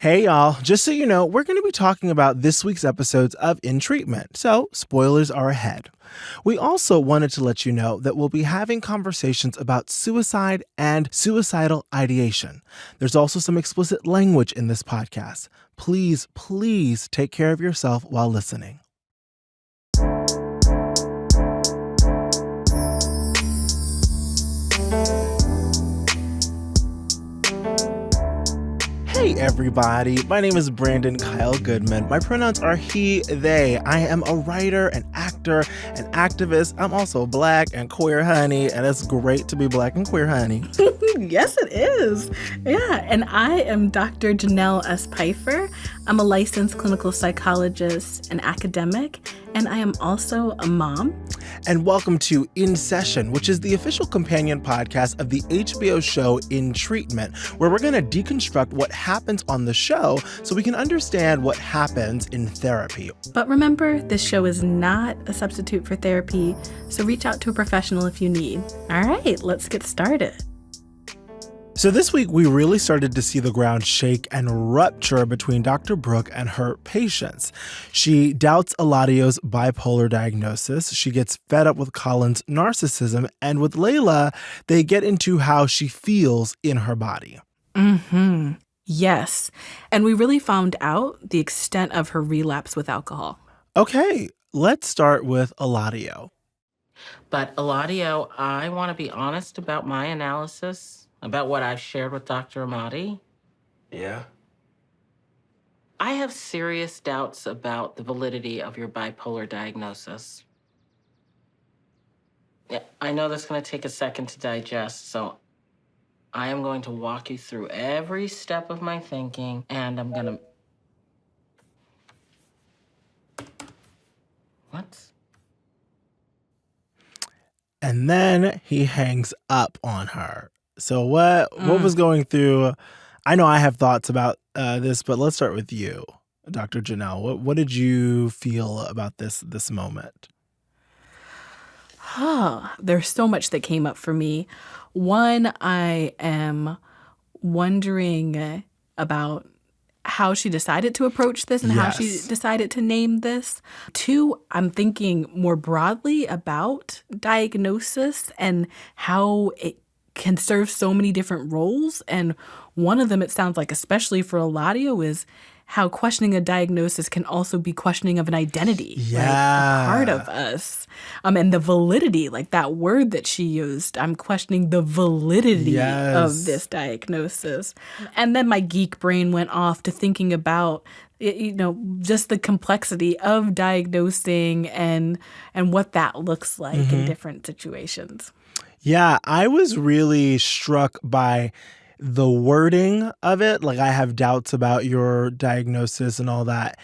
Hey y'all, just so you know, we're going to be talking about this week's episodes of In Treatment, so spoilers are ahead. We also wanted to let you know that we'll be having conversations about suicide and suicidal ideation. There's also some explicit language in this podcast. Please take care of yourself while listening. Hey everybody, my name is Brandon Kyle Goodman. My pronouns are he, they. I am a writer, an actor, an activist. I'm also black and queer, honey, and it's great to be black and queer, honey. Yes, it is. Yeah, and I am Dr. Janelle S. Pfeiffer. I'm a licensed clinical psychologist and academic, and I am also a mom. And welcome to In Session, which is the official companion podcast of the HBO show In Treatment, where we're going to deconstruct what happens on the show so we can understand what happens in therapy. But remember, this show is not a substitute for therapy, so reach out to a professional if you need. All right, let's get started. So this week, we really started to see the ground shake and rupture between Dr. Brooke and her patients. She doubts Eladio's bipolar diagnosis. She gets fed up with Colin's narcissism. And with Layla, they get into how she feels in her body. Yes. And we really found out the extent of her relapse with alcohol. Okay, let's start with Eladio. But Eladio, I want to be honest about my analysis, about what I've shared with Dr. Amati. Yeah? I have serious doubts about the validity of your bipolar diagnosis. Yeah, I know that's going to take a second to digest, so I am going to walk you through every step of my thinking, and I'm going to... What? And then he hangs up on her. So what was going through? I know I have thoughts about this, but let's start with you, Dr. Janelle. What did you feel about this moment? There's so much that came up for me. One, I am wondering about how she decided to approach this and how she decided to name this. Two, I'm thinking more broadly about diagnosis and how it can serve so many different roles. And one of them, it sounds like, especially for Eladio, is how questioning a diagnosis can also be questioning of an identity, right? A part of us. And the validity, like that word that she used, I'm questioning the validity of this diagnosis. And then my geek brain went off to thinking about, just the complexity of diagnosing and what that looks like in different situations. Yeah, I was really struck by the wording of it. Like, I have doubts about your diagnosis and all that,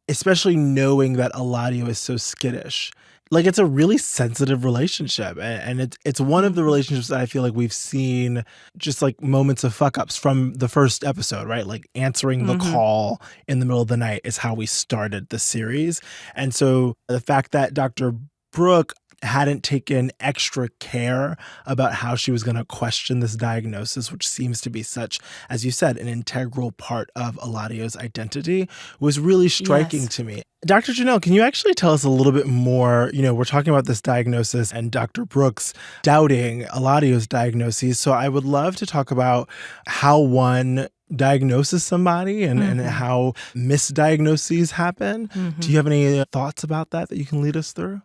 especially knowing that Eladio is so skittish. Like, it's a really sensitive relationship. And it's one of the relationships that I feel like we've seen just like moments of fuck ups from the first episode, right? Like answering the call in the middle of the night is how we started the series. And so the fact that Dr. Brooke hadn't taken extra care about how she was going to question this diagnosis, which seems to be such, as you said, an integral part of Eladio's identity, was really striking to me. Dr. Janelle, can you actually tell us a little bit more? We're talking about this diagnosis and Dr. Brooks doubting Eladio's diagnoses. So I would love to talk about how one diagnoses somebody and how misdiagnoses happen. Do you have any thoughts about that you can lead us through?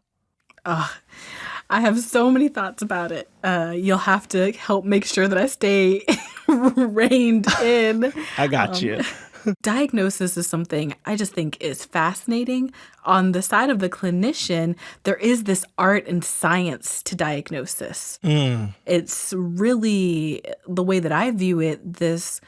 I have so many thoughts about it. You'll have to help make sure that I stay reined in. I got you. Diagnosis is something I just think is fascinating. On the side of the clinician, there is this art and science to diagnosis. It's really, the way that I view it, this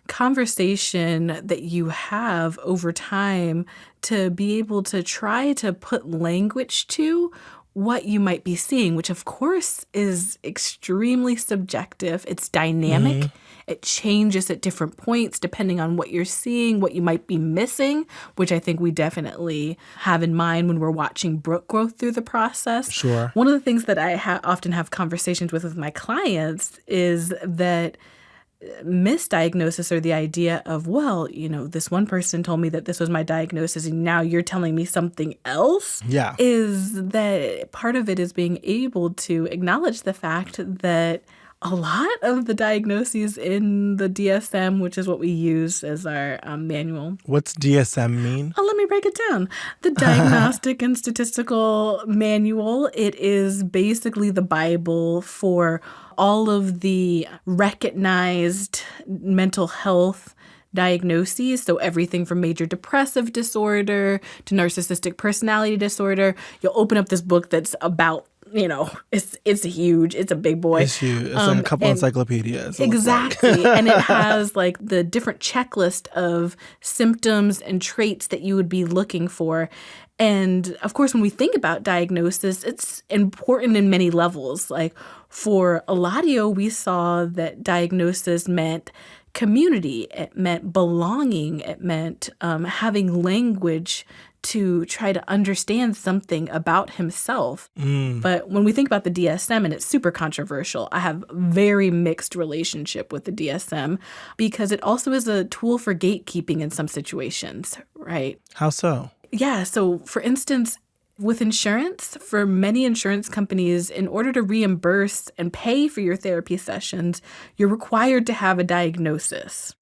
conversation that you have over time to be able to try to put language to what you might be seeing, which of course is extremely subjective. It's dynamic. It changes at different points depending on what you're seeing, what you might be missing, which I think we definitely have in mind when we're watching Brooke grow through the process. Sure. One of the things that I often have conversations with my clients is that misdiagnosis, or the idea of, well, this one person told me that this was my diagnosis and now you're telling me something else, Yeah. is that part of it is being able to acknowledge the fact that a lot of the diagnoses in the DSM, which is what we use as our manual. What's DSM mean? Oh, let me break it down. The Diagnostic and Statistical Manual. It is basically the Bible for all of the recognized mental health diagnoses. So everything from major depressive disorder to narcissistic personality disorder. You'll open up this book that's about, it's huge. It's a big boy. It's huge. It's like a couple encyclopedias. Exactly. And it has like the different checklist of symptoms and traits that you would be looking for. And of course, when we think about diagnosis, it's important in many levels. Like for Eladio, we saw that diagnosis meant community. It meant belonging. It meant having language to try to understand something about himself. But when we think about the DSM, and it's super controversial, I have very mixed relationship with the DSM because it also is a tool for gatekeeping in some situations, right? How so? Yeah. So for instance, with insurance, for many insurance companies, in order to reimburse and pay for your therapy sessions, you're required to have a diagnosis.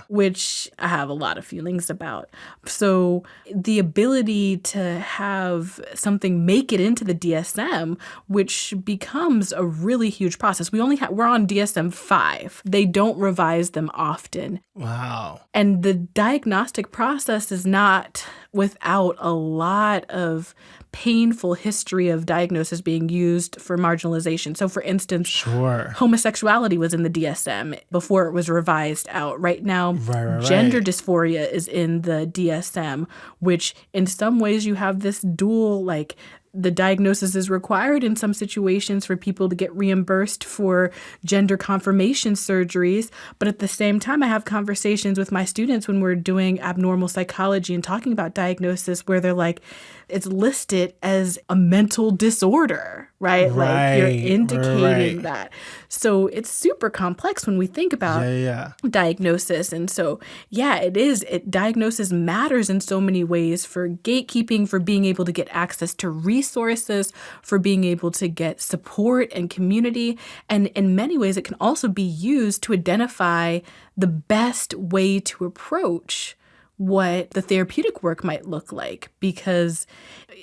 Which I have a lot of feelings about. So the ability to have something make it into the DSM, which becomes a really huge process. We're on DSM-5. They don't revise them often. Wow. And the diagnostic process is not without a lot of painful history of diagnosis being used for marginalization. So for instance, homosexuality was in the DSM before it was revised out. Right now, gender dysphoria is in the DSM, which in some ways you have this dual, like, the diagnosis is required in some situations for people to get reimbursed for gender confirmation surgeries. But at the same time, I have conversations with my students when we're doing abnormal psychology and talking about diagnosis where they're like, it's listed as a mental disorder, right? Like you're indicating that. So it's super complex when we think about diagnosis. And so, it is. Diagnosis matters in so many ways for gatekeeping, for being able to get access to resources, for being able to get support and community. And in many ways, it can also be used to identify the best way to approach what the therapeutic work might look like. Because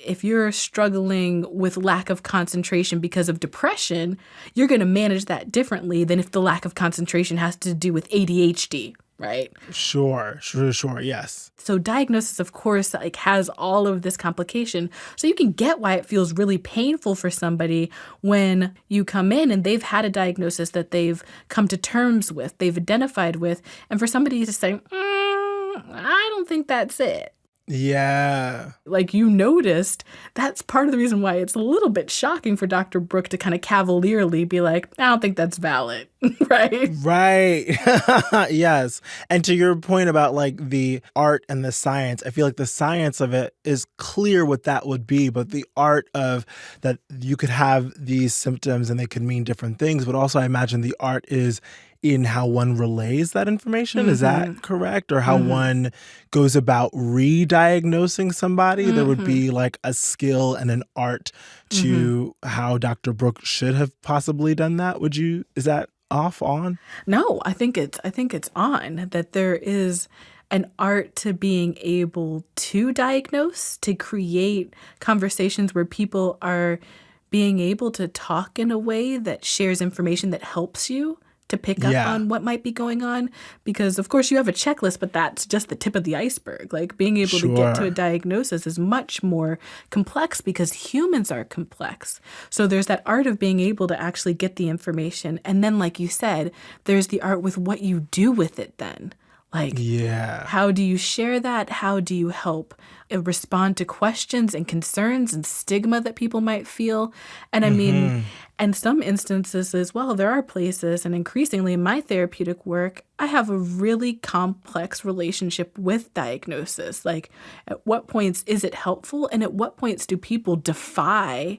if you're struggling with lack of concentration because of depression, you're going to manage that differently than if the lack of concentration has to do with ADHD, right? Sure, yes. So diagnosis, of course, like has all of this complication. So you can get why it feels really painful for somebody when you come in and they've had a diagnosis that they've come to terms with, they've identified with, and for somebody to say, I don't think that's it. Yeah. Like you noticed, that's part of the reason why it's a little bit shocking for Dr. Brooke to kind of cavalierly be like, I don't think that's valid, right? Right. Yes. And to your point about like the art and the science, I feel like the science of it is clear what that would be, but the art of that you could have these symptoms and they could mean different things, but also I imagine the art is in how one relays that information. Is that correct? Or how one goes about re-diagnosing somebody? There would be like a skill and an art to how Dr. Brooke should have possibly done that. Is that on? No, I think it's on, that there is an art to being able to diagnose, to create conversations where people are being able to talk in a way that shares information that helps you to pick up on what might be going on. Because, of course, you have a checklist, but that's just the tip of the iceberg. Like, being able to get to a diagnosis is much more complex because humans are complex. So there's that art of being able to actually get the information. And then, like you said, there's the art with what you do with it then. Like, how do you share that? How do you help respond to questions and concerns and stigma that people might feel? And I mean, in some instances as well, there are places, and increasingly in my therapeutic work, I have a really complex relationship with diagnosis. Like, at what points is it helpful? And at what points do people defy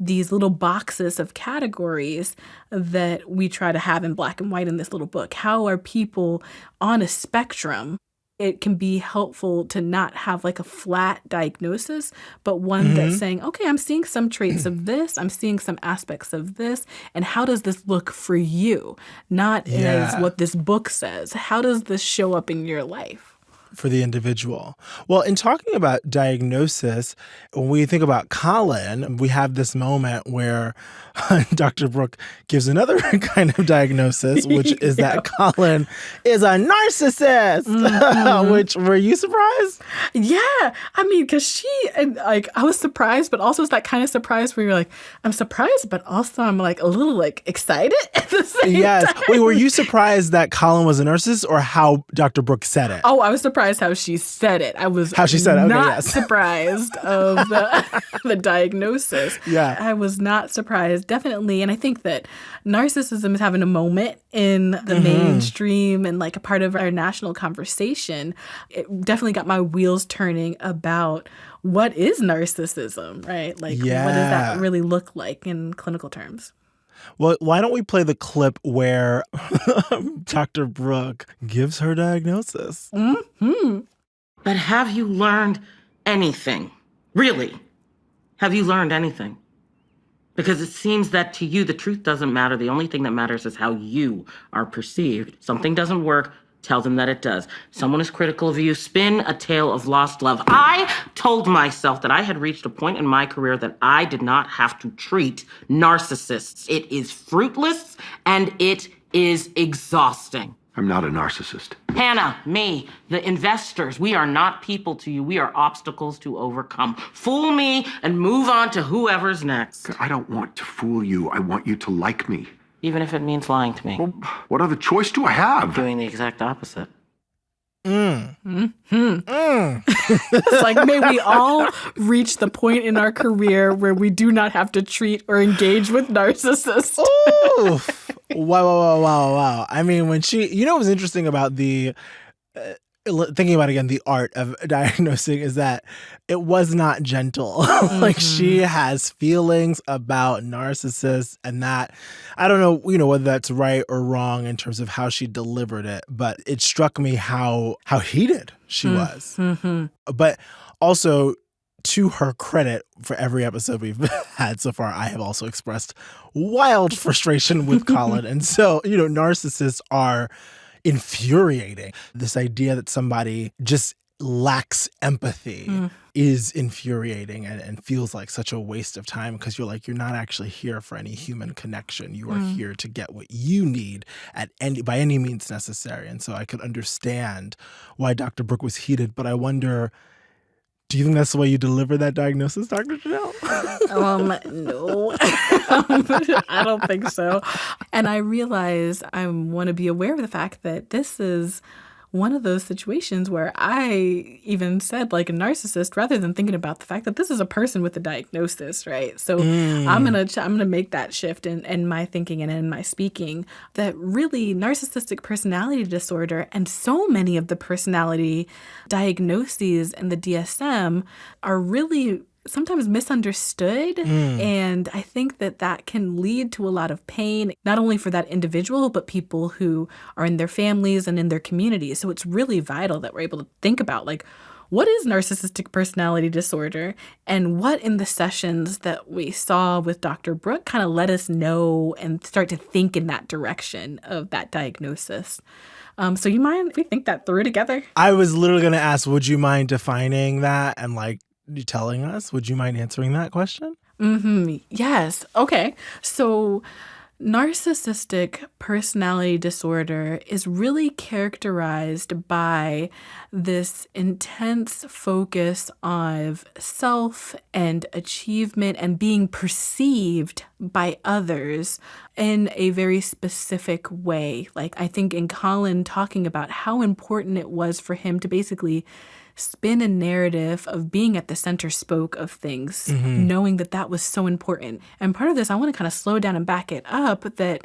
these little boxes of categories that we try to have in black and white in this little book. How are people on a spectrum? It can be helpful to not have like a flat diagnosis, but one that's saying, okay, I'm seeing some traits of this, I'm seeing some aspects of this, and how does this look for you? Not as what this book says. How does this show up in your life? For the individual. Well, in talking about diagnosis, when we think about Colin, we have this moment where Dr. Brooke gives another kind of diagnosis, which is that Colin is a narcissist. Which, were you surprised? Yeah. I mean, because I was surprised, but also it's that kind of surprise where you're like, I'm surprised, but also I'm like a little like excited at the same time. Wait, were you surprised that Colin was a narcissist or how Dr. Brooke said it? Oh, I was surprised how she said it. I was surprised of the diagnosis. Yeah. I was not surprised, definitely. And I think that narcissism is having a moment in the mainstream and like a part of our national conversation. It definitely got my wheels turning about what is narcissism, right? Like, what does that really look like in clinical terms? Well, why don't we play the clip where Dr. Brooke gives her diagnosis? But have you learned anything? Really? Have you learned anything? Because it seems that to you, the truth doesn't matter. The only thing that matters is how you are perceived. Something doesn't work. Tell them that it does. Someone is critical of you. Spin a tale of lost love. I told myself that I had reached a point in my career that I did not have to treat narcissists. It is fruitless and it is exhausting. I'm not a narcissist. Hannah, me, the investors, we are not people to you. We are obstacles to overcome. Fool me and move on to whoever's next. I don't want to fool you. I want you to like me. Even if it means lying to me. Well, what other choice do I have? Doing the exact opposite. It's like, may we all reach the point in our career where we do not have to treat or engage with narcissists. Oof. Wow. I mean, when what was interesting about the, thinking about again, the art of diagnosing is that it was not gentle. Like she has feelings about narcissists and that, I don't know, whether that's right or wrong in terms of how she delivered it, but it struck me how heated she was. But also, to her credit, for every episode we've had so far, I have also expressed wild frustration with Colin. And so, narcissists are infuriating. This idea that somebody just lacks empathy is infuriating and feels like such a waste of time because you're not actually here for any human connection. You are here to get what you need by any means necessary. And so I could understand why Dr. Brooke was heated, but I wonder, do you think that's the way you deliver that diagnosis, Dr. Janelle? No, I don't think so. And I realize I want to be aware of the fact that this is one of those situations where I even said like a narcissist rather than thinking about the fact that this is a person with a diagnosis, right? So I'm gonna make that shift in my thinking and in my speaking that really narcissistic personality disorder and so many of the personality diagnoses in the DSM are really sometimes misunderstood. And I think that can lead to a lot of pain, not only for that individual, but people who are in their families and in their communities. So it's really vital that we're able to think about like, what is narcissistic personality disorder? And what in the sessions that we saw with Dr. Brooke kind of let us know and start to think in that direction of that diagnosis. So you mind if we think that through together? I was literally going to ask, would you mind defining that and telling us? Would you mind answering that question? Yes. Okay. So narcissistic personality disorder is really characterized by this intense focus of self and achievement and being perceived by others in a very specific way. Like I think in Colin talking about how important it was for him to basically spin a narrative of being at the center spoke of things, knowing that was so important. And part of this, I want to kind of slow down and back it up that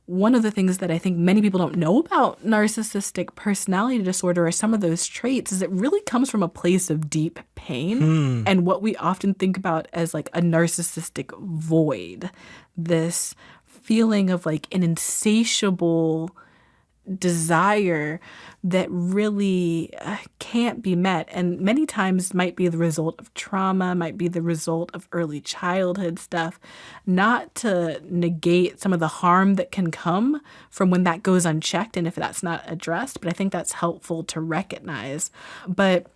one of the things that I think many people don't know about narcissistic personality disorder or some of those traits is it really comes from a place of deep pain and what we often think about as like a narcissistic void, this feeling of like an insatiable desire that really can't be met, and many times might be the result of trauma, might be the result of early childhood stuff, not to negate some of the harm that can come from when that goes unchecked and if that's not addressed, but I think that's helpful to recognize. But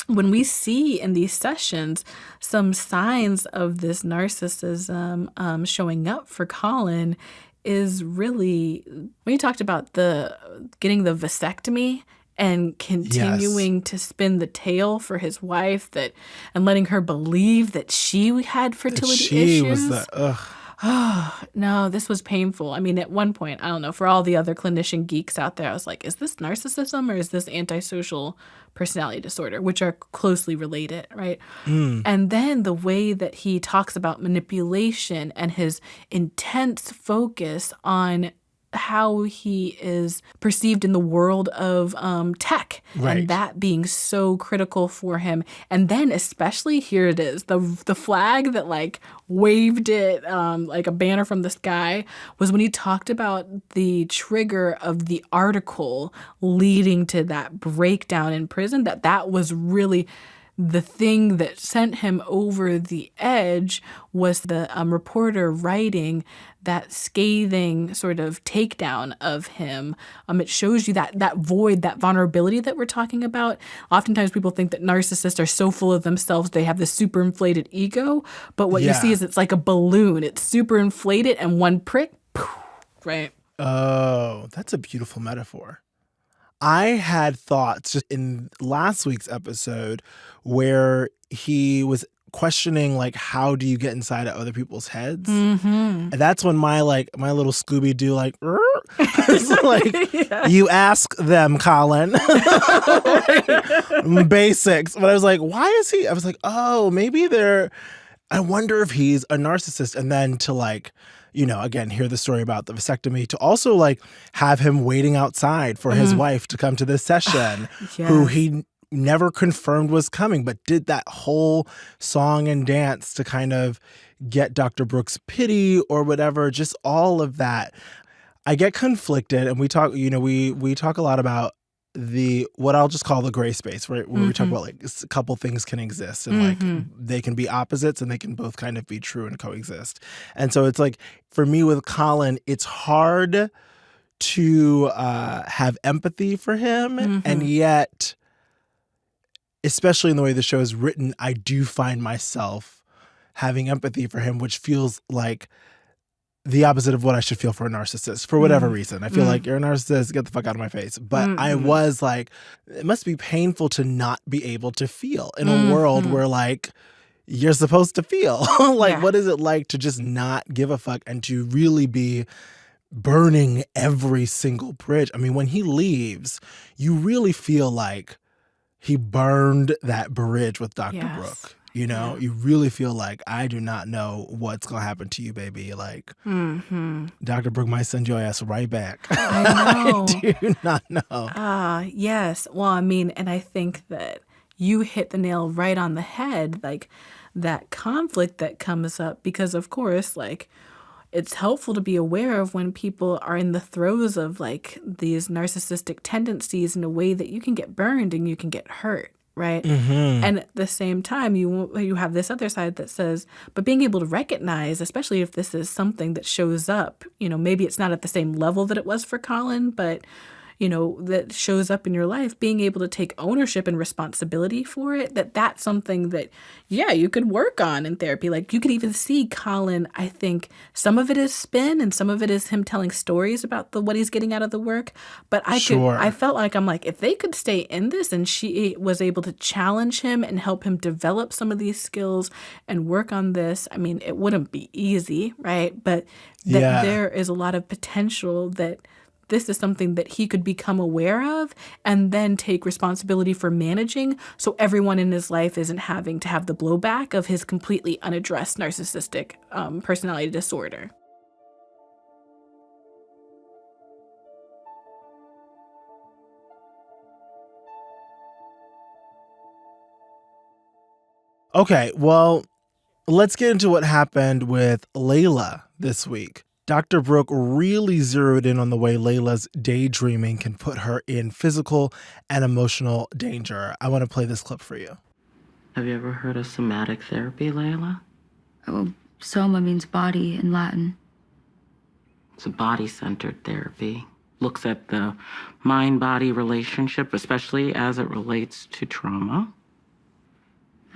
when we see in these sessions some signs of this narcissism showing up for Colin, is really when you talked about the getting the vasectomy and continuing to spin the tale for his wife and letting her believe that she had fertility issues. No, this was painful. I mean, at one point, I don't know, for all the other clinician geeks out there, I was like, is this narcissism or is this antisocial personality disorder, which are closely related, right? And then the way that he talks about manipulation and his intense focus on how he is perceived in the world of tech, and that being so critical for him. And then especially, here it is, the flag that like waved it like a banner from the sky was when he talked about the trigger of the article leading to that breakdown in prison, that was really the thing that sent him over the edge was the reporter writing that scathing sort of takedown of him. It shows you that void, that vulnerability that we're talking about. Oftentimes people think that narcissists are so full of themselves, they have this super inflated ego. But what you see is it's like a balloon. It's super inflated and one prick, poof, right? Oh, that's a beautiful metaphor. I had thoughts just in last week's episode where he was questioning like, how do you get inside of other people's heads? And that's when my little Scooby-Doo like, it's like, you ask them, Colin. Basics. But I was like, why is he? I was like, oh, maybe I wonder if he's a narcissist. And then to like, again, hear the story about the vasectomy, to also like have him waiting outside for his wife to come to this session, who he never confirmed was coming, but did that whole song and dance to kind of get Dr. Brooke's pity or whatever, just all of that. I get conflicted, and we talk, we talk a lot about what I'll just call the gray space, right? Where we talk about like a couple things can exist and like they can be opposites and they can both kind of be true and coexist. And so it's like, for me with Colin, it's hard to have empathy for him. And yet, especially in the way the show is written, I do find myself having empathy for him, which feels like the opposite of what I should feel for a narcissist for whatever reason. I feel like you're a narcissist, get the fuck out of my face. But I was like, it must be painful to not be able to feel in a world where like you're supposed to feel. Like, what is it like to just not give a fuck and to really be burning every single bridge? I mean, when he leaves, you really feel like he burned that bridge with Dr. Brooke. You really feel like, I do not know what's going to happen to you, baby. Like, Dr. Brooke might send your ass right back. I know. I do not know. Yes. Well, I mean, and I think that you hit the nail right on the head, like that conflict that comes up, because of course, like, it's helpful to be aware of when people are in the throes of like these narcissistic tendencies in a way that you can get burned and you can get hurt. Right. And at the same time, you have this other side that says, but being able to recognize, especially if this is something that shows up, maybe it's not at the same level that it was for Colin, but that shows up in your life, being able to take ownership and responsibility for it, that's something that, you could work on in therapy. Like, you could even see Colin, I think some of it is spin and some of it is him telling stories about what he's getting out of the work. But I felt like, I'm like, if they could stay in this and she was able to challenge him and help him develop some of these skills and work on this, I mean, it wouldn't be easy, right? But there is a lot of potential that this is something that he could become aware of and then take responsibility for managing, so everyone in his life isn't having to have the blowback of his completely unaddressed narcissistic personality disorder. Okay, well, let's get into what happened with Layla this week. Dr. Brooke really zeroed in on the way Layla's daydreaming can put her in physical and emotional danger. I want to play this clip for you. Have you ever heard of somatic therapy, Layla? Oh, soma means body in Latin. It's a body-centered therapy. Looks at the mind-body relationship, especially as it relates to trauma.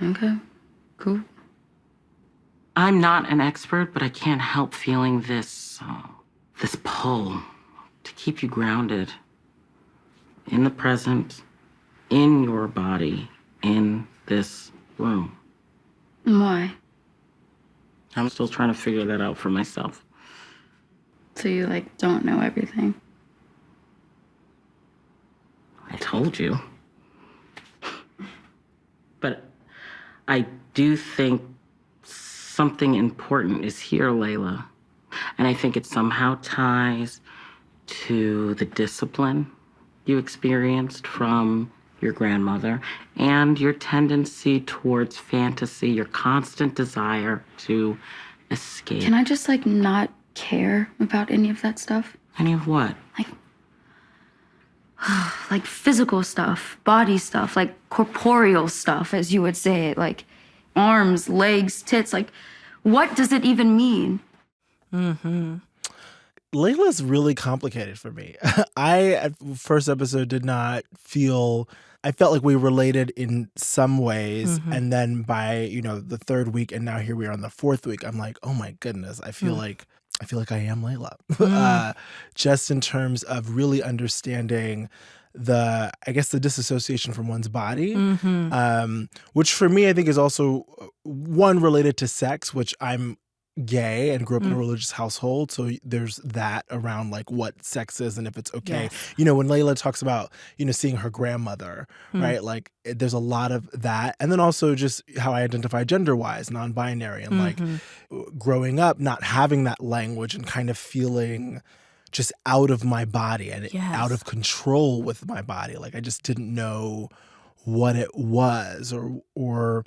Okay, cool. I'm not an expert, but I can't help feeling this pull to keep you grounded in the present, in your body, in this room. Why? I'm still trying to figure that out for myself. So you, don't know everything? I told you. But I do think something important is here, Layla. And I think it somehow ties to the discipline you experienced from your grandmother and your tendency towards fantasy, your constant desire to escape. Can I just, not care about any of that stuff? Any of what? Like physical stuff, body stuff, corporeal stuff, as you would say it, arms, legs, tits, what does it even mean? Mm-hmm. Layla's really complicated for me. At first episode, did not feel... I felt like we related in some ways. Mm-hmm. And then by, the third week, and now here we are on the fourth week, I'm like, oh my goodness, I feel like I am Layla. Just in terms of really understanding the disassociation from one's body, which for me, I think is also one related to sex, which I'm gay and grew up in a religious household. So there's that around what sex is and if it's okay. Yes. When Layla talks about, seeing her grandmother, right? There's a lot of that. And then also just how I identify gender-wise, non-binary, and growing up, not having that language and kind of feeling just out of my body and out of control with my body. I just didn't know what it was or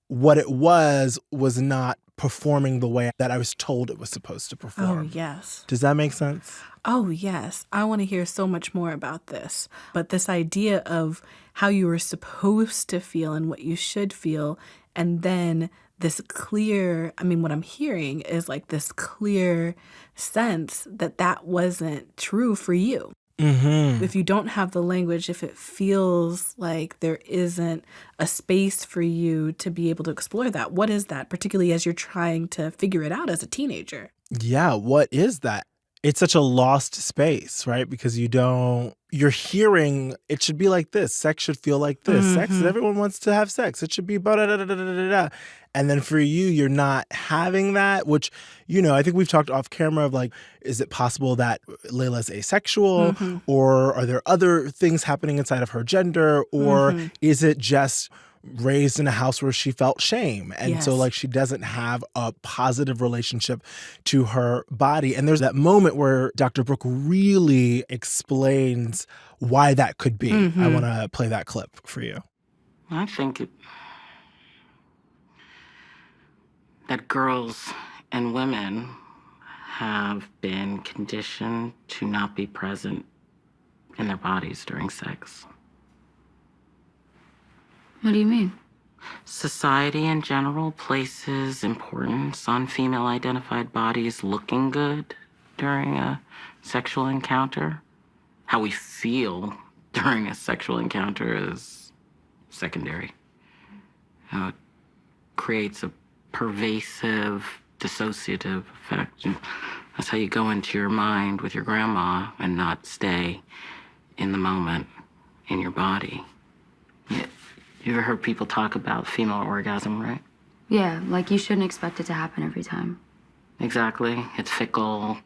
what it was not performing the way that I was told it was supposed to perform. Oh, yes. Does that make sense? Oh, yes. I want to hear so much more about this. But this idea of how you were supposed to feel and what you should feel, and then this clear, what I'm hearing is this clear sense that wasn't true for you. Mm-hmm. If you don't have the language, if it feels like there isn't a space for you to be able to explore that, what is that, particularly as you're trying to figure it out as a teenager? Yeah, what is that? It's such a lost space, right? Because you're hearing, it should be like this. Sex should feel like this. Sex, everyone wants to have sex. It should be da-da-da-da-da-da-da. And then for you, you're not having that, which, I think we've talked off camera of is it possible that Layla's asexual, or are there other things happening inside of her gender, or is it just raised in a house where she felt shame, and so she doesn't have a positive relationship to her body? And there's that moment where Dr. Brooke really explains why that could be. I want to play that clip for you. I think that girls and women have been conditioned to not be present in their bodies during sex. What do you mean? Society in general places importance on female-identified bodies looking good during a sexual encounter. How we feel during a sexual encounter is secondary. It creates a pervasive dissociative effect. And that's how you go into your mind with your grandma and not stay in the moment in your body. You ever heard people talk about female orgasm, right? Yeah, you shouldn't expect it to happen every time. Exactly. It's fickle.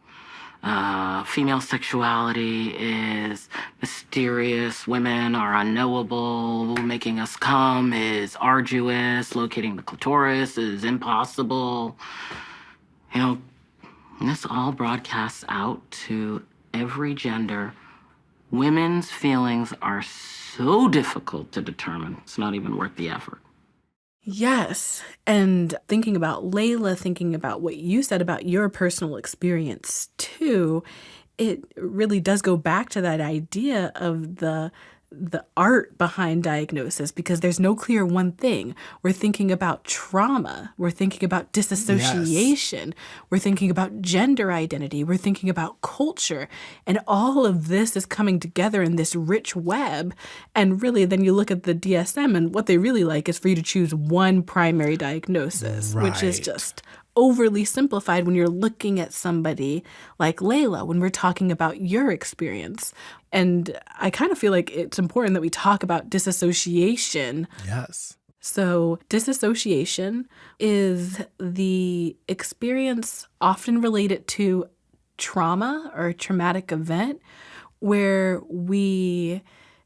Female sexuality is mysterious. Women are unknowable. Making us come is arduous. Locating the clitoris is impossible. And this all broadcasts out to every gender. Women's feelings are so difficult to determine. It's not even worth the effort. Yes. And thinking about Layla, thinking about what you said about your personal experience too, it really does go back to that idea of the art behind diagnosis, because there's no clear one thing. We're thinking about trauma. We're thinking about disassociation. We're thinking about gender identity. We're thinking about culture. And all of this is coming together in this rich web. And really, then you look at the DSM, and what they really like is for you to choose one primary diagnosis, which is Right. just overly simplified when you're looking at somebody like Layla, when we're talking about your experience. And I kind of feel like it's important that we talk about disassociation. Yes. So, disassociation is the experience often related to trauma or a traumatic event where we,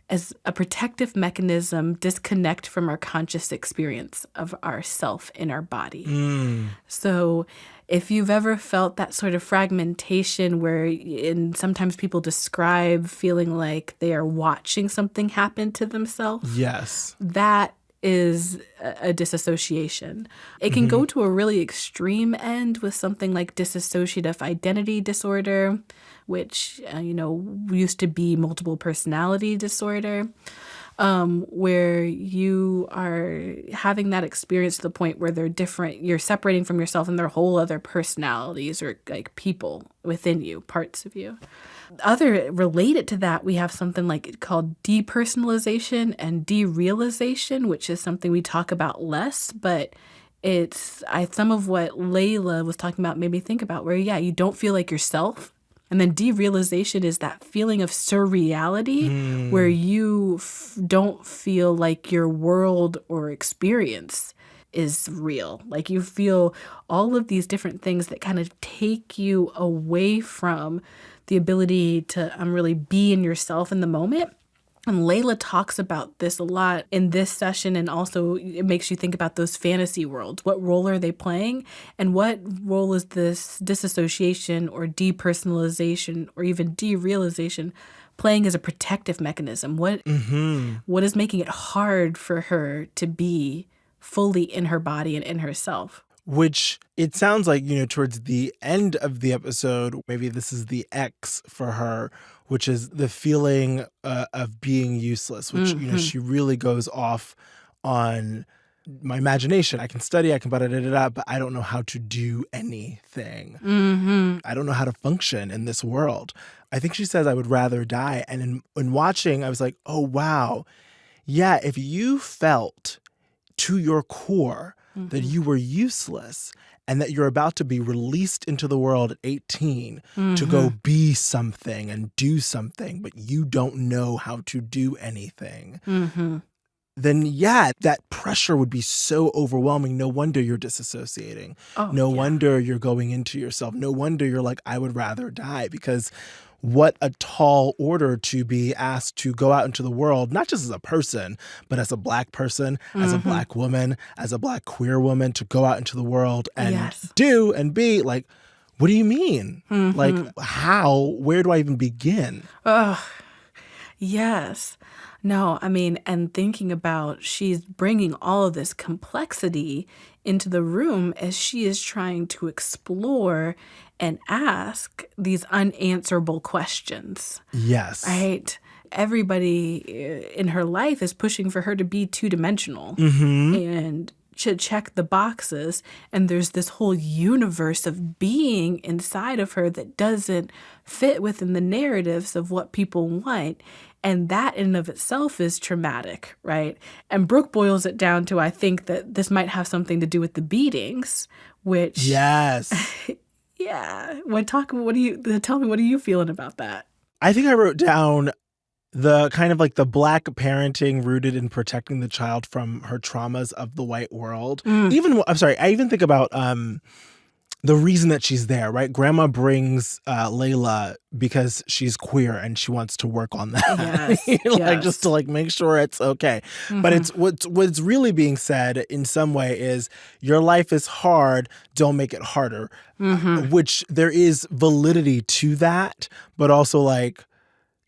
as a protective mechanism, disconnect from our conscious experience of ourself in our body. So if you've ever felt that sort of fragmentation and sometimes people describe feeling like they are watching something happen to themselves, Yes. that is a disassociation. It can go to a really extreme end with something like dissociative identity disorder, which, used to be multiple personality disorder, where you are having that experience to the point where they're different. You're separating from yourself and there are whole other personalities or like people within you, parts of you. Other related to that, we have something like called depersonalization and derealization, which is something we talk about less, but some of what Layla was talking about made me think about where, you don't feel like yourself. And then derealization is that feeling of surreality where you don't feel like your world or experience is real. Like you feel all of these different things that kind of take you away from the ability to really be in yourself in the moment. And Layla talks about this a lot in this session, and also it makes you think about those fantasy worlds. What role are they playing? And what role is this disassociation or depersonalization or even derealization playing as a protective mechanism? What is making it hard for her to be fully in her body and in herself? Which it sounds like, towards the end of the episode, maybe this is the X for her, which is the feeling of being useless, which, she really goes off on my imagination. I can study, I can but I don't know how to do anything. I don't know how to function in this world. I think she says, I would rather die. And in watching, I was like, oh, wow. Yeah, if you felt to your core that you were useless and that you're about to be released into the world at 18 to go be something and do something, but you don't know how to do anything, then that pressure would be so overwhelming. No wonder you're disassociating. No wonder you're going into yourself. No wonder you're like, I would rather die, because what a tall order to be asked to go out into the world, not just as a person, but as a Black person, as a Black woman, as a Black queer woman, to go out into the world and do and be like, what do you mean? Like, how? Where do I even begin? Yes. No, and thinking about she's bringing all of this complexity into the room as she is trying to explore and ask these unanswerable questions. Yes. Right? Everybody in her life is pushing for her to be two-dimensional and to check the boxes. And there's this whole universe of being inside of her that doesn't fit within the narratives of what people want. And that in and of itself is traumatic, right? And Brooke boils it down to, I think that this might have something to do with the beatings, which... Yes. Yeah. Tell me, what are you feeling about that? I think I wrote down the kind of like the Black parenting rooted in protecting the child from her traumas of the white world. I even think about the reason that she's there, right? Grandma brings Layla because she's queer and she wants to work on that. Yes, just to make sure it's okay. But it's what's really being said in some way is your life is hard, don't make it harder. Which there is validity to that, but also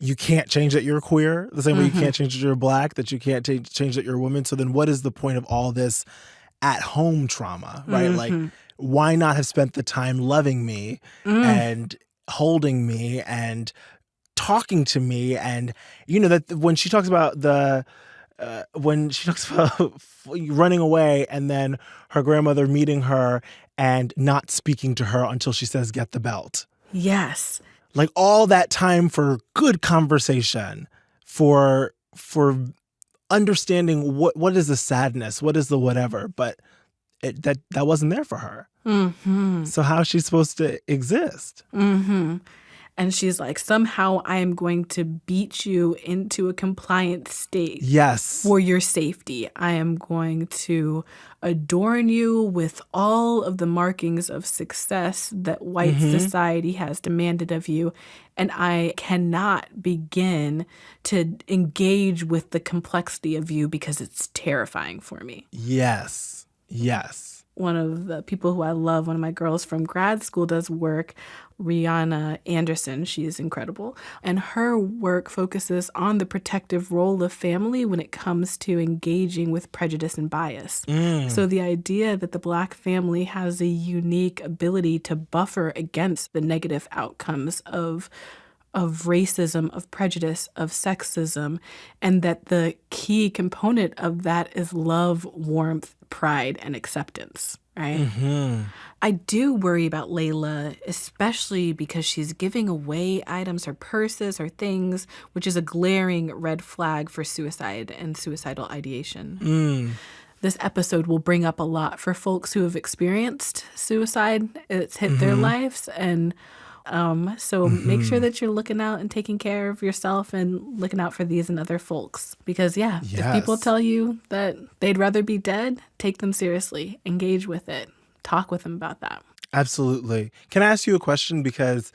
you can't change that you're queer the same way you can't change that you're Black, that you can't change that you're a woman. So then what is the point of all this at home trauma, right? Like, why not have spent the time loving me and holding me and talking to me? And, that when she talks about running away and then her grandmother meeting her and not speaking to her until she says, get the belt. Yes. Like all that time for good conversation, for understanding what is the sadness, what is the whatever, but that wasn't there for her. So how is she supposed to exist? And she's like, somehow I am going to beat you into a compliant state. Yes. For your safety. I am going to adorn you with all of the markings of success that white society has demanded of you. And I cannot begin to engage with the complexity of you because it's terrifying for me. Yes. Yes. One of the people who I love, one of my girls from grad school, does work, Rihanna Anderson. She is incredible. And her work focuses on the protective role of family when it comes to engaging with prejudice and bias. So the idea that the Black family has a unique ability to buffer against the negative outcomes of racism, of prejudice, of sexism, and that the key component of that is love, warmth, pride, and acceptance, right? I do worry about Layla, especially because she's giving away items, her purses, her things, which is a glaring red flag for suicide and suicidal ideation. This episode will bring up a lot for folks who have experienced suicide. It's hit their lives, and so make sure that you're looking out and taking care of yourself and looking out for these and other folks. Because, if people tell you that they'd rather be dead, take them seriously. Engage with it. Talk with them about that. Absolutely. Can I ask you a question? Because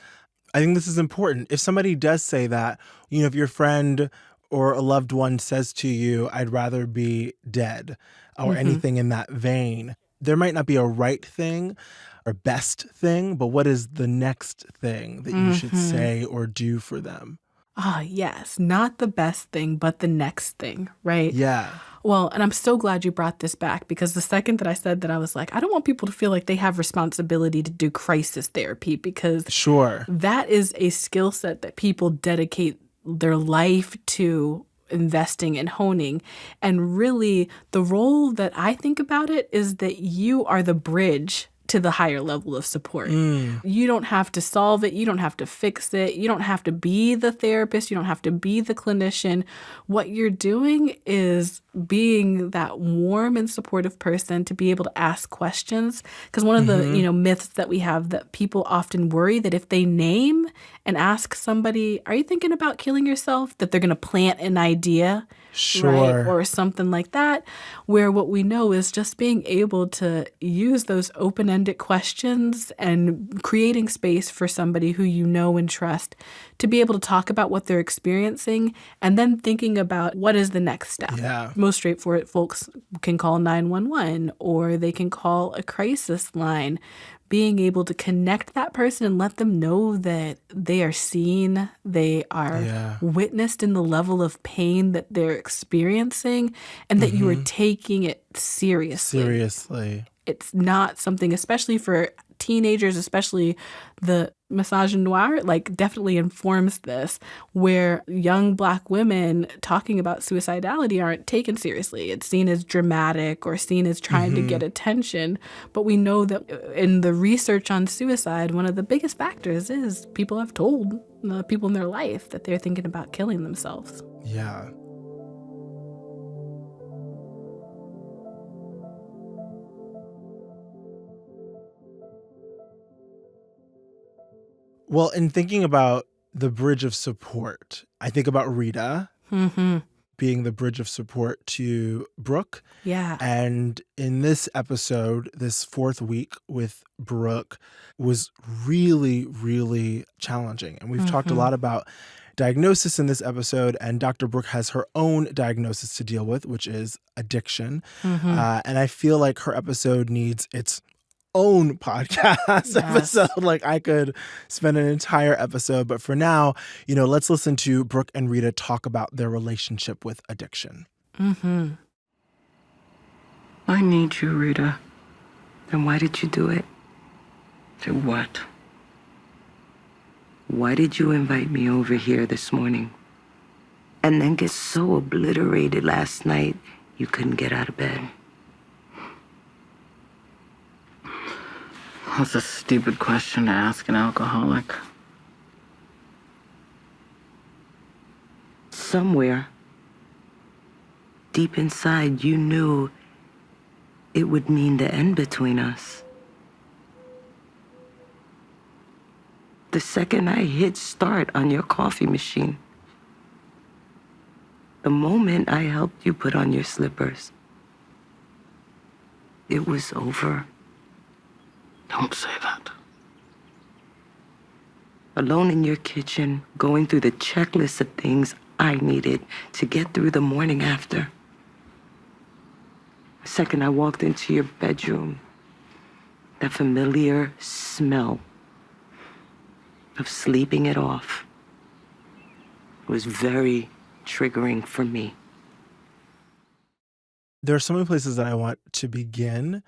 I think this is important. If somebody does say that, if your friend or a loved one says to you, I'd rather be dead, or anything in that vein, there might not be a right thing or best thing, but what is the next thing that you should say or do for them? Yes. Not the best thing, but the next thing, right? Yeah. Well, and I'm so glad you brought this back, because the second that I said that, I was like, I don't want people to feel like they have responsibility to do crisis therapy, because that is a skill set that people dedicate their life to investing and honing. And really, the role that I think about it is that you are the bridge to the higher level of support. You don't have to solve it. You don't have to fix it. You don't have to be the therapist. You don't have to be the clinician. What you're doing is being that warm and supportive person to be able to ask questions. Because one of the myths that we have, that people often worry that if they name and ask somebody, are you thinking about killing yourself, that they're going to plant an idea, right? Or something like that, where what we know is just being able to use those open-ended questions and creating space for somebody who you know and trust to be able to talk about what they're experiencing, and then thinking about what is the next step. Most straightforward folks can call 911, or they can call a crisis line. Being able to connect that person and let them know that they are seen, they are witnessed in the level of pain that they're experiencing, and that you are taking it seriously. It's not something, especially for teenagers, especially the misogynoir, like, definitely informs this, where young Black women talking about suicidality aren't taken seriously. It's seen as dramatic or seen as trying to get attention. But we know that in the research on suicide, one of the biggest factors is people have told the people in their life that they're thinking about killing themselves. Yeah. Well, in thinking about the bridge of support, I think about Rita being the bridge of support to Brooke. Yeah. And in this episode, this fourth week with Brooke was really, really challenging. And we've talked a lot about diagnosis in this episode, and Dr. Brooke has her own diagnosis to deal with, which is addiction. And I feel like her episode needs its own podcast episode. Like, I could spend an entire episode, but for now, let's listen to Brooke and Rita talk about their relationship with addiction. I need you, Rita. Then why did you do it? To what? Why did you invite me over here this morning? And then get so obliterated last night you couldn't get out of bed? That's a stupid question to ask an alcoholic. Somewhere, deep inside, you knew it would mean the end between us. The second I hit start on your coffee machine, the moment I helped you put on your slippers, it was over. Don't say that. Alone in your kitchen, going through the checklist of things I needed to get through the morning after. The second I walked into your bedroom, that familiar smell of sleeping it off was very triggering for me. There are so many places that I want to begin.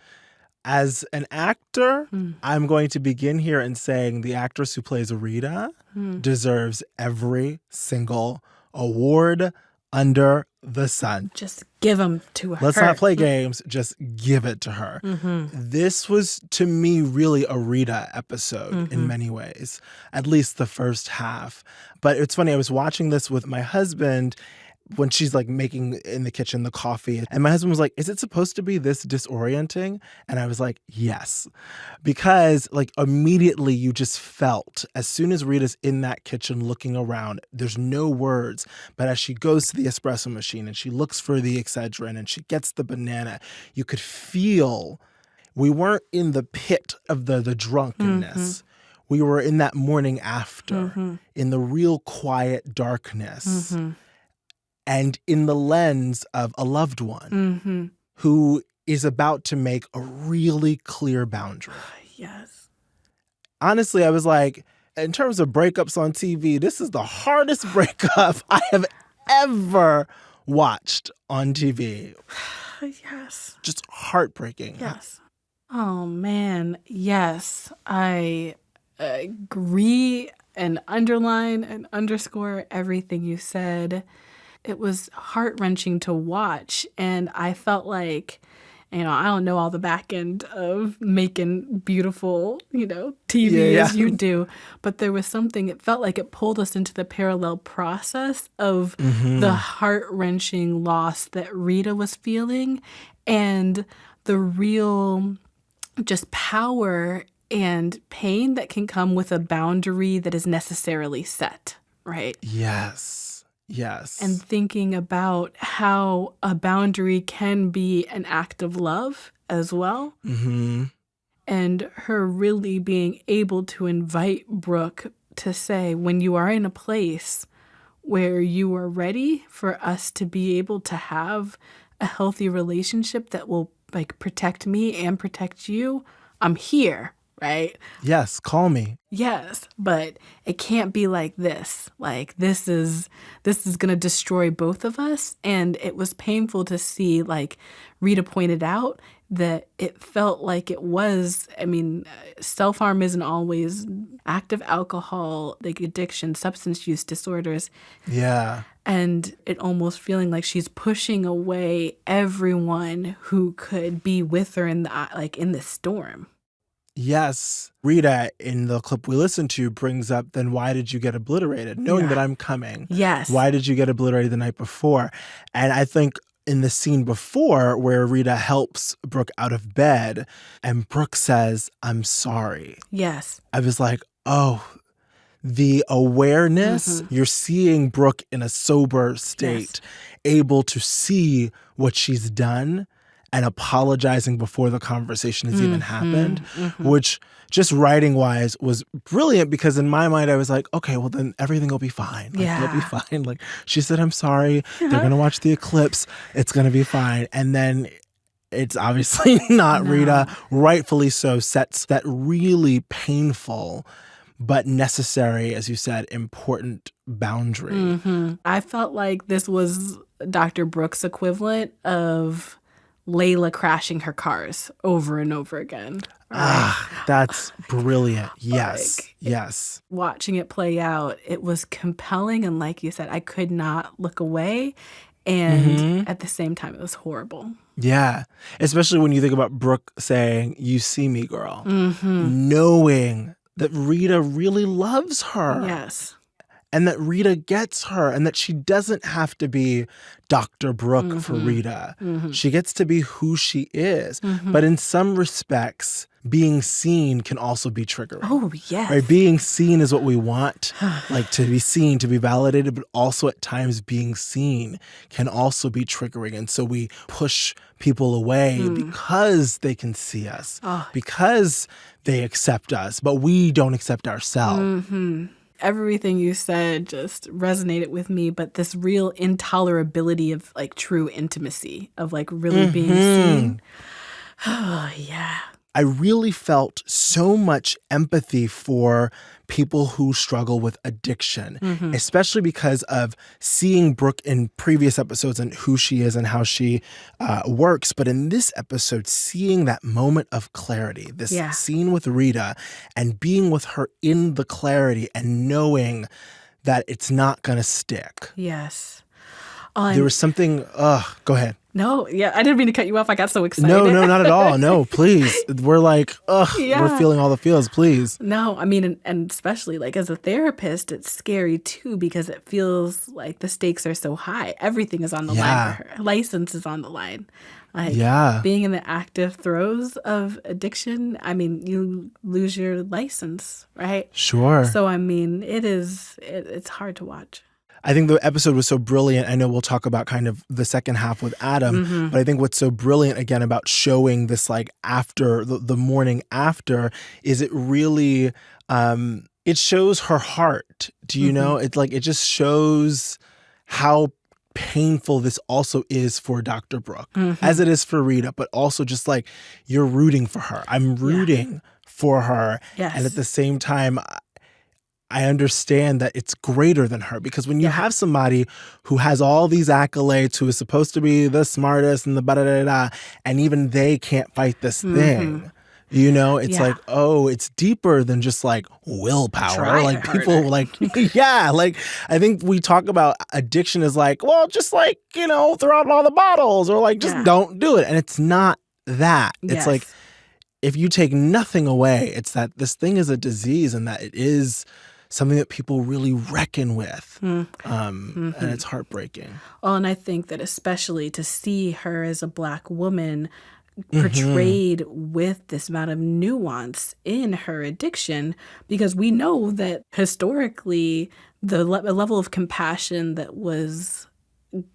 As an actor, I'm going to begin here in saying the actress who plays Rita deserves every single award under the sun. Just give them to her. Let's not play games. Just give it to her. This was, to me, really a Rita episode in many ways, at least the first half. But it's funny, I was watching this with my husband when she's like making in the kitchen the coffee. And my husband was like, is it supposed to be this disorienting? And I was like, yes. Because like immediately you just felt, as soon as Rita's in that kitchen looking around, there's no words, but as she goes to the espresso machine and she looks for the Excedrin and she gets the banana, you could feel we weren't in the pit of the drunkenness. We were in that morning after, in the real quiet darkness. And in the lens of a loved one who is about to make a really clear boundary. Yes. Honestly, I was like, in terms of breakups on TV, this is the hardest breakup I have ever watched on TV. Yes. Just heartbreaking. Yes. Oh, man. Yes. I agree and underline and underscore everything you said. It was heart-wrenching to watch, and I felt like, I don't know all the back end of making beautiful, TV as you do, but there was something, it felt like it pulled us into the parallel process of the heart-wrenching loss that Rita was feeling and the real just power and pain that can come with a boundary that is necessarily set, right? Yes. Yes. And thinking about how a boundary can be an act of love as well. And her really being able to invite Brooke to say, when you are in a place where you are ready for us to be able to have a healthy relationship that will like protect me and protect you, I'm here. Right? Yes, call me. Yes, but it can't be like this. Like this is going to destroy both of us. And it was painful to see, like Rita pointed out, that it felt like it was, self-harm isn't always active alcohol, like addiction, substance use disorders. Yeah. And it almost feeling like she's pushing away everyone who could be with her in the storm. Yes. Rita, in the clip we listened to, brings up, then why did you get obliterated? Knowing that I'm coming. Yes. Why did you get obliterated the night before? And I think in the scene before where Rita helps Brooke out of bed and Brooke says, I'm sorry. Yes. I was like, oh, the awareness, you're seeing Brooke in a sober state, able to see what she's done and apologizing before the conversation has even happened, which just writing-wise was brilliant because in my mind I was like, okay, well then everything will be fine. It'll be fine. Like she said, I'm sorry. They're going to watch the eclipse. It's going to be fine. And then it's obviously not. Rita, rightfully so, sets that really painful but necessary, as you said, important boundary. I felt like this was Dr. Brooke's equivalent of Layla crashing her cars over and over again. That's brilliant. Yes. Like, yes. Watching it play out, it was compelling. And like you said, I could not look away. And at the same time, it was horrible. Yeah. Especially when you think about Brooke saying, "You see me, girl," knowing that Rita really loves her. Yes. And that Rita gets her, and that she doesn't have to be Dr. Brooke for Rita. She gets to be who she is. But in some respects, being seen can also be triggering. Oh, yes. Right? Being seen is what we want, like to be seen, to be validated, but also at times being seen can also be triggering. And so we push people away because they can see us, because they accept us, but we don't accept ourselves. Everything you said just resonated with me, but this real intolerability of like true intimacy, of like really being seen. Oh, yeah. I really felt so much empathy for people who struggle with addiction, especially because of seeing Brooke in previous episodes and who she is and how she works. But in this episode, seeing that moment of clarity, this scene with Rita and being with her in the clarity and knowing that it's not going to stick. Yes. There was something, go ahead. No, yeah, I didn't mean to cut you off. I got so excited. No, not at all. No, please. We're like, we're feeling all the feels, please. No, I mean, and especially like as a therapist, it's scary too because it feels like the stakes are so high. Everything is on the line for her. License is on the line. Like being in the active throes of addiction, I mean, you lose your license, right? Sure. So, I mean, it's hard to watch. I think the episode was so brilliant. I know we'll talk about kind of the second half with Adam, but I think what's so brilliant again about showing this like after the morning after is it really it shows her heart. Do you know? It's like it just shows how painful this also is for Dr. Brooke, as it is for Rita, but also just like you're rooting for her. I'm rooting for her. Yes. And at the same time, I understand that it's greater than her because when you have somebody who has all these accolades, who is supposed to be the smartest and the ba-da-da-da, and even they can't fight this thing, you know, it's like, oh, it's deeper than just like willpower. Try like harder. people like, like I think we talk about addiction as like, well, just like, you know, throw out all the bottles or like, just don't do it. And it's not that. It's like, if you take nothing away, it's that this thing is a disease and that it is something that people really reckon with. And it's heartbreaking. Well, and I think that especially to see her as a Black woman portrayed with this amount of nuance in her addiction, because we know that historically the level of compassion that was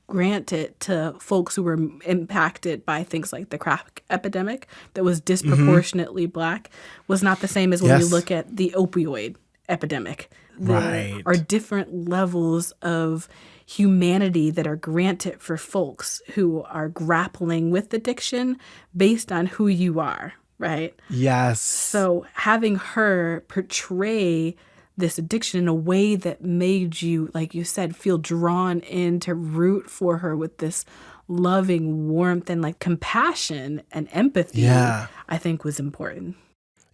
granted to folks who were impacted by things like the crack epidemic that was disproportionately Black was not the same as when we look at the opioid epidemic. There are different levels of humanity that are granted for folks who are grappling with addiction based on who you are, right? Yes. So having her portray this addiction in a way that made you, like you said, feel drawn in to root for her with this loving warmth and like compassion and empathy, I think was important.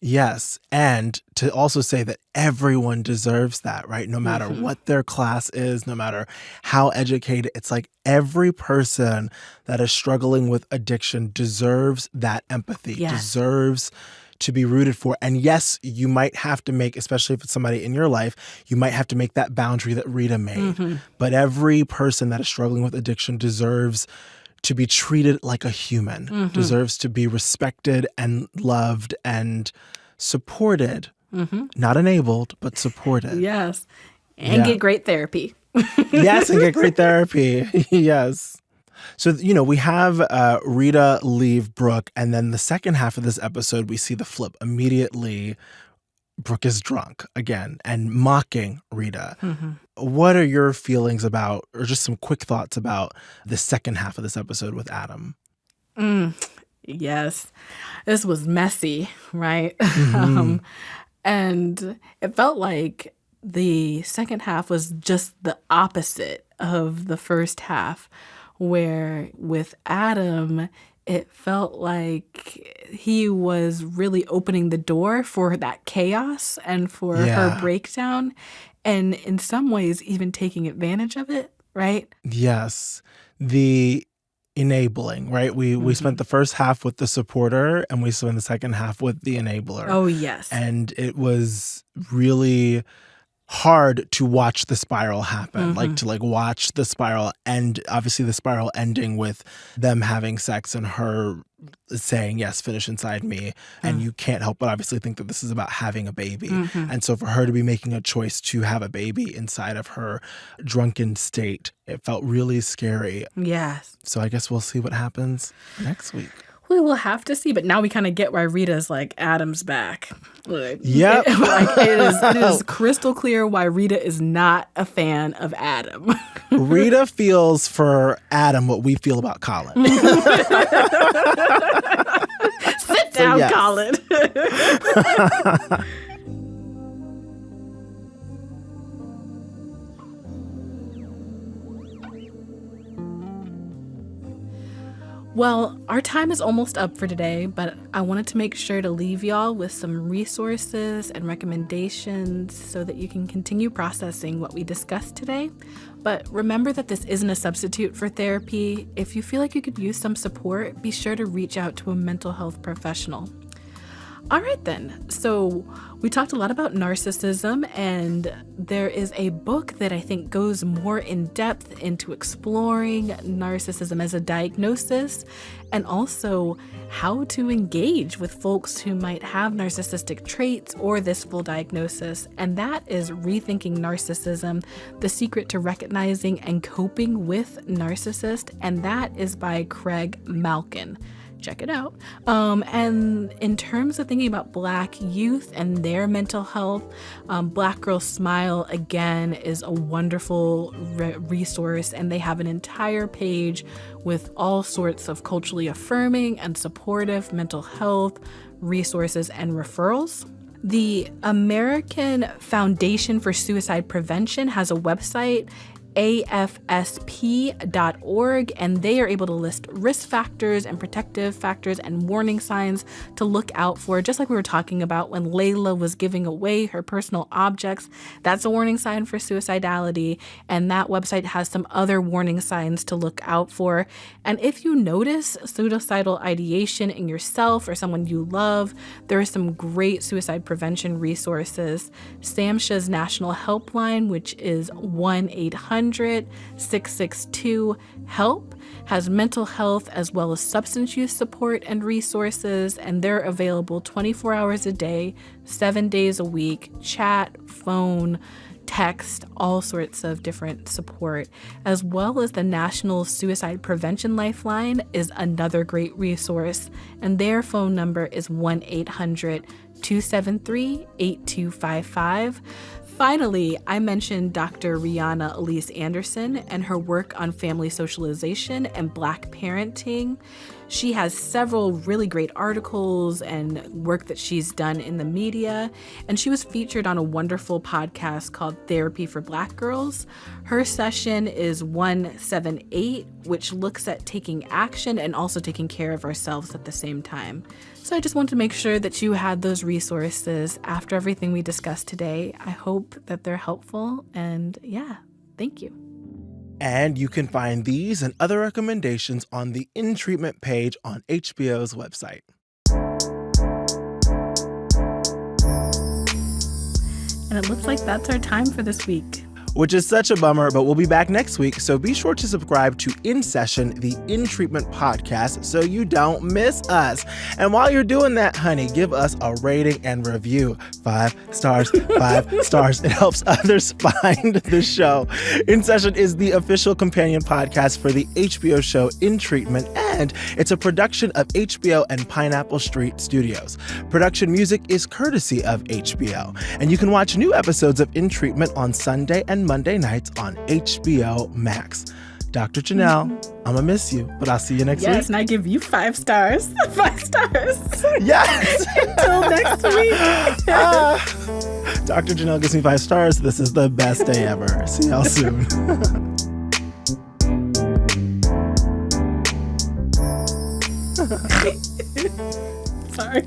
Yes. And to also say that everyone deserves that, right? No matter what their class is, no matter how educated, it's like every person that is struggling with addiction deserves that empathy, deserves to be rooted for. And yes, you might have to make, especially if it's somebody in your life, you might have to make that boundary that Rita made. But every person that is struggling with addiction deserves to be treated like a human, deserves to be respected and loved and supported, not enabled, but supported. Yes. And get great therapy. Yes, and get great therapy. Yes. So, you know, we have Rita leave Brooke, and then the second half of this episode, we see the flip. Immediately, Brooke is drunk again and mocking Rita. What are your feelings about, or just some quick thoughts about the second half of this episode with Adam? Yes, this was messy, right? And it felt like the second half was just the opposite of the first half, where with Adam, it felt like he was really opening the door for that chaos and for her breakdown, and in some ways even taking advantage of it, right? Yes. The enabling, right? We spent the first half with the supporter and we spent the second half with the enabler. Oh, yes. And it was really hard to watch the spiral happen, to watch the spiral end, obviously the spiral ending with them having sex and her saying, yes, finish inside me. And you can't help but obviously think that this is about having a baby. And so for her to be making a choice to have a baby inside of her drunken state, it felt really scary. Yes. So I guess we'll see what happens next week. We will have to see, but now we kind of get why Rita's like Adam's back. Yep. It is crystal clear why Rita is not a fan of Adam. Rita feels for Adam what we feel about Colin. Sit down, yes. Colin. Well, our time is almost up for today, but I wanted to make sure to leave y'all with some resources and recommendations so that you can continue processing what we discussed today. But remember that this isn't a substitute for therapy. If you feel like you could use some support, be sure to reach out to a mental health professional. All right, then. So we talked a lot about narcissism, and there is a book that I think goes more in depth into exploring narcissism as a diagnosis and also how to engage with folks who might have narcissistic traits or this full diagnosis. And that is Rethinking Narcissism, The Secret to Recognizing and Coping with Narcissists. And that is by Craig Malkin. Check it out. And in terms of thinking about Black youth and their mental health, Black Girl Smile, again, is a wonderful resource, and they have an entire page with all sorts of culturally affirming and supportive mental health resources and referrals. The American Foundation for Suicide Prevention has a website, afsp.org, and they are able to list risk factors and protective factors and warning signs to look out for, just like we were talking about when Layla was giving away her personal objects. That's a warning sign for suicidality, and that website has some other warning signs to look out for. And if you notice suicidal ideation in yourself or someone you love, there are some great suicide prevention resources. SAMHSA's National Helpline, which is 1-800-662-HELP, has mental health as well as substance use support and resources, and they're available 24 hours a day, 7 days a week, chat, phone, text, all sorts of different support, as well as the National Suicide Prevention Lifeline is another great resource, and their phone number is 1-800-273-8255. Finally, I mentioned Dr. Rihanna Elise Anderson and her work on family socialization and Black parenting. She has several really great articles and work that she's done in the media, and she was featured on a wonderful podcast called Therapy for Black Girls. Her session is 178, which looks at taking action and also taking care of ourselves at the same time. So I just wanted to make sure that you had those resources after everything we discussed today. I hope that they're helpful, and thank you. And you can find these and other recommendations on the In Treatment page on HBO's website. And it looks like that's our time for this week. Which is such a bummer, but we'll be back next week, so be sure to subscribe to In Session, the In Treatment podcast, so you don't miss us. And while you're doing that, honey, give us a rating and review. 5 stars, 5 stars. It helps others find the show. In Session is the official companion podcast for the HBO show In Treatment, and it's a production of HBO and Pineapple Street Studios. Production music is courtesy of HBO, and you can watch new episodes of In Treatment on Sunday and Monday nights on HBO Max. Dr. Janelle, I'm gonna miss you, but I'll see you next week. Yes, and I give you 5 stars. 5 stars. Yes. Until next week. Dr. Janelle gives me 5 stars. This is the best day ever. See y'all soon. Sorry.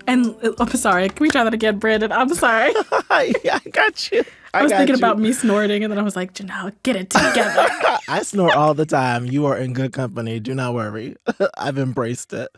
And I'm sorry. Can we try that again, Brandon? I'm sorry. Yeah, I got you. I was thinking about me snorting, and then I was like, Janelle, get it together. I snore all the time. You are in good company. Do not worry. I've embraced it.